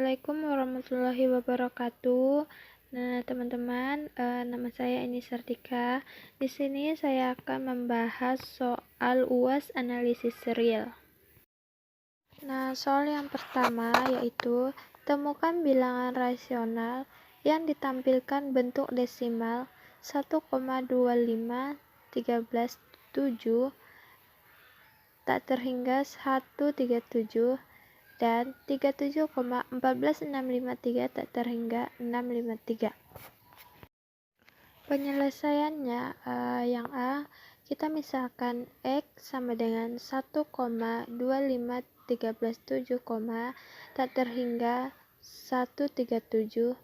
Assalamualaikum warahmatullahi wabarakatuh. Nah, teman-teman, nama saya Eni Sartika. Di sini saya akan membahas soal UAS analisis real. Nah, soal yang pertama yaitu temukan bilangan rasional yang ditampilkan bentuk desimal 1,25317 tak terhingga 137 dan 37,14653 tak terhingga 653. Penyelesaiannya yang A, kita misalkan X sama dengan 1,25317, tak terhingga 137.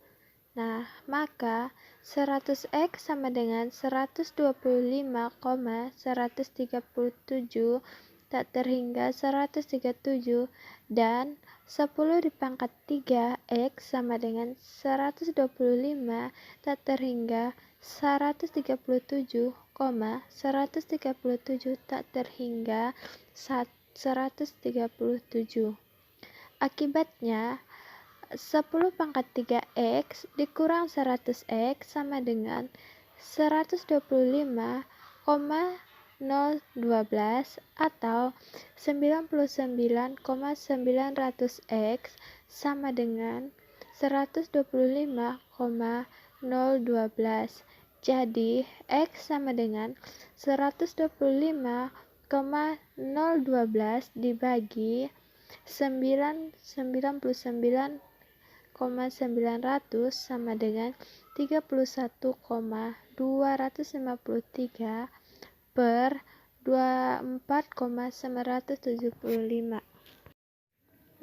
Nah, maka 100X sama dengan 125,137 tak terhingga 137 dan 10 dipangkat 3 X sama dengan 125 tak terhingga 137, 137 tak terhingga 137. Akibatnya 10 pangkat 3X dikurang 100X sama dengan 125,012 atau 99,900X sama dengan 125,012. Jadi X sama dengan 125,012 dibagi 99,900 sama dengan 31,253 per 24,975.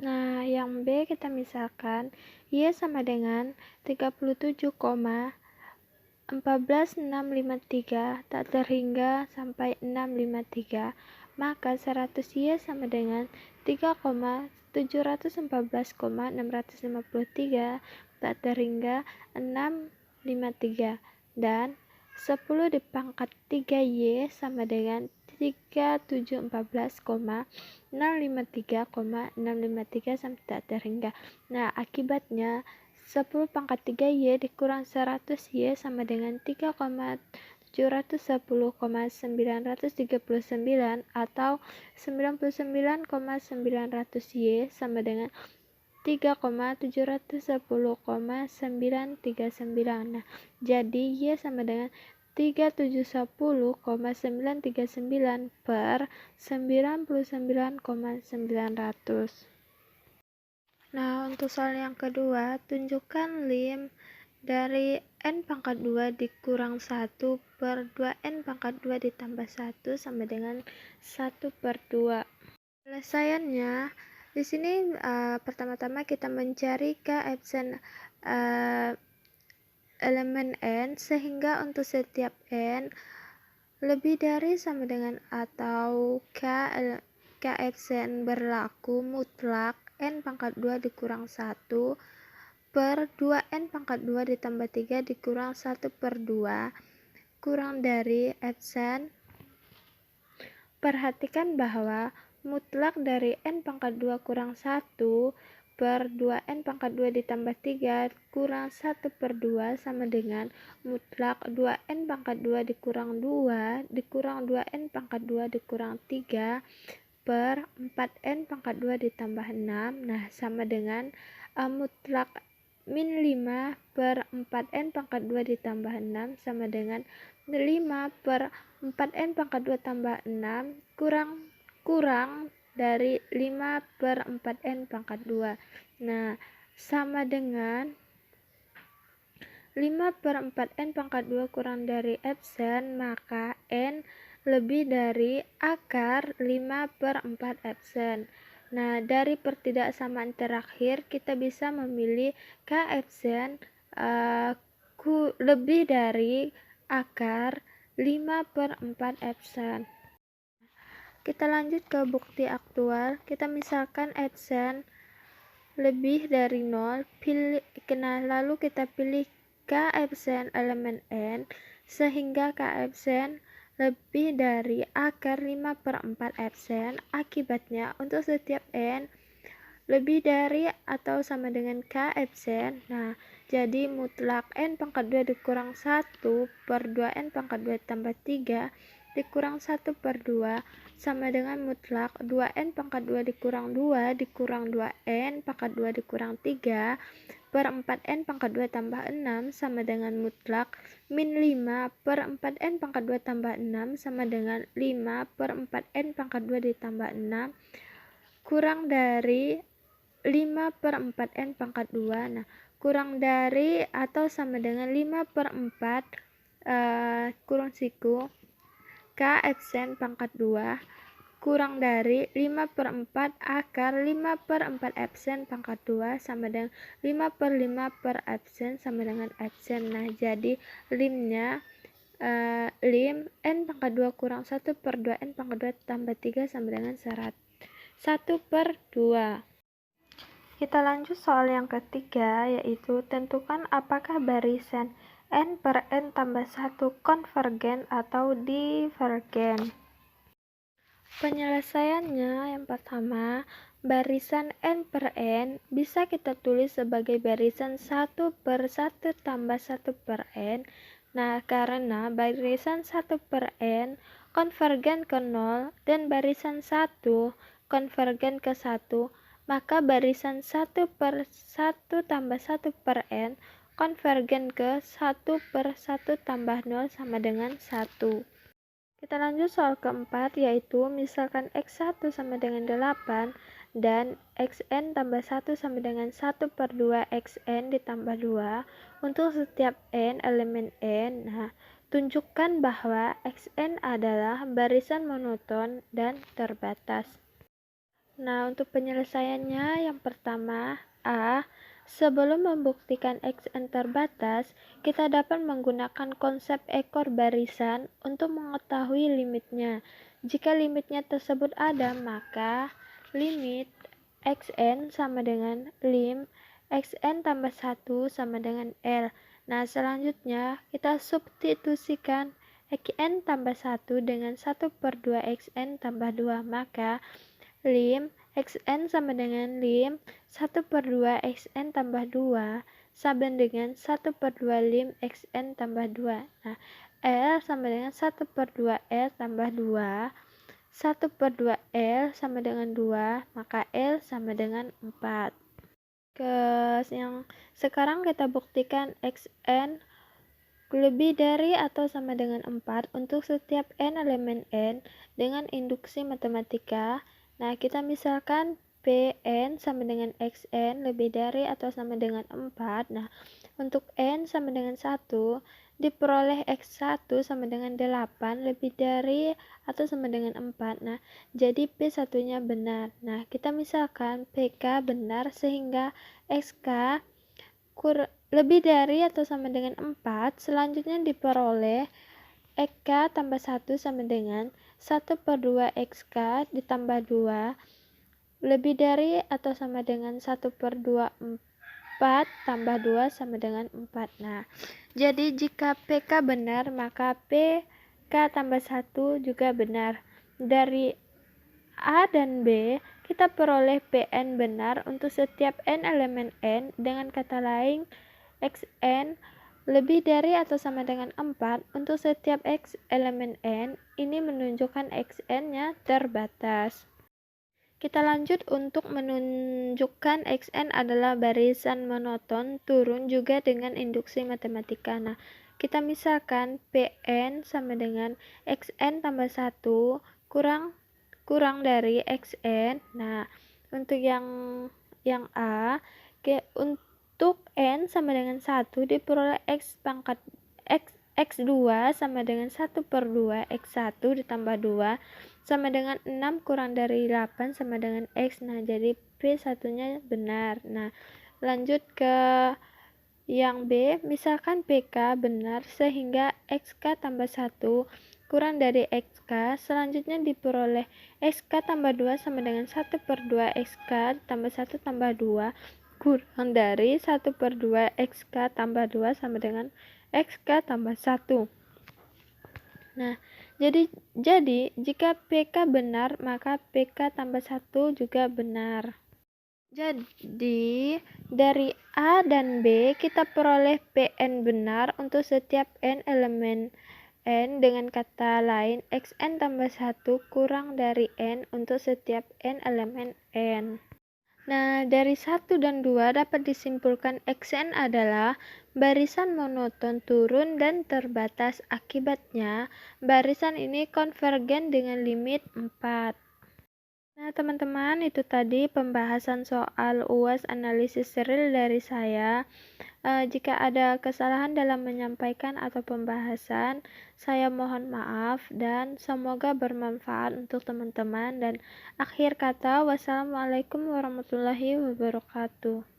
Nah, yang B kita misalkan Y sama dengan 37,14653 tak terhingga sampai 653, maka 100Y sama dengan 3,714,653 tak terhingga 653 dan 10 dipangkat 3Y sama dengan 3714,653,653 sampai tak terhingga. Nah, akibatnya 10 pangkat 3Y dikurang 100Y sama dengan 3,710,939 atau 99,900Y sama dengan 3,710,939. Nah, jadi Y sama dengan 3710,939 per 99,900. Nah, untuk soal yang kedua, tunjukkan lim dari N pangkat 2 dikurang 1 per 2N pangkat 2 ditambah 1 sama dengan 1/2. Penyelesaiannya, di sini pertama-tama kita mencari koefisien elemen N, sehingga untuk setiap N lebih dari sama dengan atau koefisien berlaku mutlak N pangkat 2 dikurang 1 per 2N pangkat 2 ditambah 3 dikurang 1/2 kurang dari Fsen. Perhatikan bahwa mutlak dari N pangkat 2 kurang 1 per 2N pangkat 2 ditambah 3 kurang 1/2 sama dengan mutlak 2N pangkat 2 dikurang 2 dikurang 2N pangkat 2 dikurang 3 per 4N pangkat 2 ditambah 6. Nah, sama dengan mutlak min 5 per 4N pangkat 2 ditambah 6 sama dengan 5 per 4N pangkat 2 tambah 6 kurang dari 5 per 4N pangkat 2. Nah, sama dengan 5 per 4N pangkat 2 kurang dari Fsen, maka N lebih dari akar 5 per 4 Fsen. Nah, dari pertidaksamaan terakhir kita bisa memilih koefisien lebih dari akar 5 per 4 Fsen. Kita lanjut ke bukti aktual. Kita misalkan Fsen lebih dari 0, lalu kita pilih koefisien elemen N sehingga koefisien lebih dari akar 5 per 4 Fsen. Akibatnya untuk setiap N lebih dari atau sama dengan K absen. Nah, jadi mutlak N pangkat 2 dikurang 1 per 2N pangkat 2 tambah 3 dikurang 1 per 2 sama dengan mutlak 2N pangkat 2 dikurang 2 dikurang 2N pangkat 2 dikurang 3 per 4N pangkat 2 tambah 6 sama dengan mutlak min 5 per 4N pangkat 2 tambah 6 sama dengan 5 per 4N pangkat 2 ditambah 6 kurang dari 5 per 4N pangkat 2. Nah, kurang dari atau sama dengan 5 per 4 kurang siku K absen pangkat 2 kurang dari 5 per 4 akar 5 per 4 absen pangkat 2 sama dengan 5 per 5 per absen sama dengan absen. Nah, jadi limnya lim N pangkat 2 kurang 1 per 2N pangkat 2 tambah 3 sama dengan 1 per 2. Kita lanjut soal yang ketiga, yaitu tentukan apakah barisan N per N tambah 1 konvergen atau divergen. Penyelesaiannya yang pertama, barisan N per N bisa kita tulis sebagai barisan 1 per 1 tambah 1 per N. Nah, karena barisan 1 per N konvergen ke 0 dan barisan 1 konvergen ke 1, maka barisan 1 per 1 tambah 1 per N konvergen ke 1 per 1 tambah 0 sama dengan 1. Kita lanjut soal keempat, yaitu misalkan X1 sama dengan 8 dan Xn tambah 1 sama dengan 1 per 2 Xn ditambah 2 untuk setiap N elemen N. Nah, tunjukkan bahwa Xn adalah barisan monoton dan terbatas. Nah, untuk penyelesaiannya yang pertama, A. Sebelum membuktikan Xn terbatas, kita dapat menggunakan konsep ekor barisan untuk mengetahui limitnya. Jika limitnya tersebut ada, maka limit Xn sama dengan lim Xn tambah 1 sama dengan L. Nah, selanjutnya kita substitusikan Xn tambah 1 dengan 1 per 2 Xn tambah 2, maka lim Xn sama dengan lim 1 per 2 Xn tambah 2 sama dengan 1 per 2 lim Xn tambah 2. Nah, L sama dengan 1 per 2 L tambah 2, 1 per 2 L sama dengan 2, maka L sama dengan 4. Sekarang kita buktikan Xn lebih dari atau sama dengan 4 untuk setiap N elemen N dengan induksi matematika. Nah, kita misalkan Pn sama dengan Xn lebih dari atau sama dengan 4. Nah, untuk N sama dengan 1, diperoleh X1 sama dengan 8 lebih dari atau sama dengan 4. Nah, jadi P1-nya benar. Nah, kita misalkan PK benar sehingga XK lebih dari atau sama dengan 4. Selanjutnya diperoleh XK tambah 1 sama dengan 1 per 2 XK ditambah 2 lebih dari atau sama dengan 1 per 2 4 tambah 2 sama dengan 4. Nah, jadi jika PK benar, maka PK tambah 1 juga benar. Dari A dan B, kita peroleh Pn benar untuk setiap N elemen N. Dengan kata lain, Xn lebih dari atau sama dengan 4 untuk setiap X elemen N. Ini menunjukkan Xn-nya terbatas. Kita lanjut untuk menunjukkan Xn adalah barisan monoton turun juga dengan induksi matematika. Nah, kita misalkan Pn sama dengan Xn tambah 1 kurang dari Xn. Nah, untuk yang A, untuk N sama dengan 1 diperoleh X2 sama dengan 1 per 2 X1 ditambah 2 sama dengan 6 kurang dari 8 sama dengan X. Nah, jadi P1-nya benar. Nah, lanjut ke yang B, misalkan PK benar sehingga XK tambah 1 kurang dari XK. Selanjutnya diperoleh XK tambah 2 sama dengan 1 per 2 XK tambah 1 tambah 2 kurang dari 1 per 2 XK tambah 2 sama dengan XK tambah 1. Nah, jadi jika PK benar, maka PK tambah 1 juga benar. Jadi, dari A dan B kita peroleh Pn benar untuk setiap n elemen n. Dengan kata lain, Xn tambah 1 kurang dari n untuk setiap n elemen n. Nah, dari 1 dan 2 dapat disimpulkan Xn adalah barisan monoton turun dan terbatas. Akibatnya, barisan ini konvergen dengan limit 4. Nah, teman-teman, itu tadi pembahasan soal UAS analisis real dari saya. Jika ada kesalahan dalam menyampaikan atau pembahasan, saya mohon maaf dan semoga bermanfaat untuk teman-teman. Dan akhir kata, wassalamualaikum warahmatullahi wabarakatuh.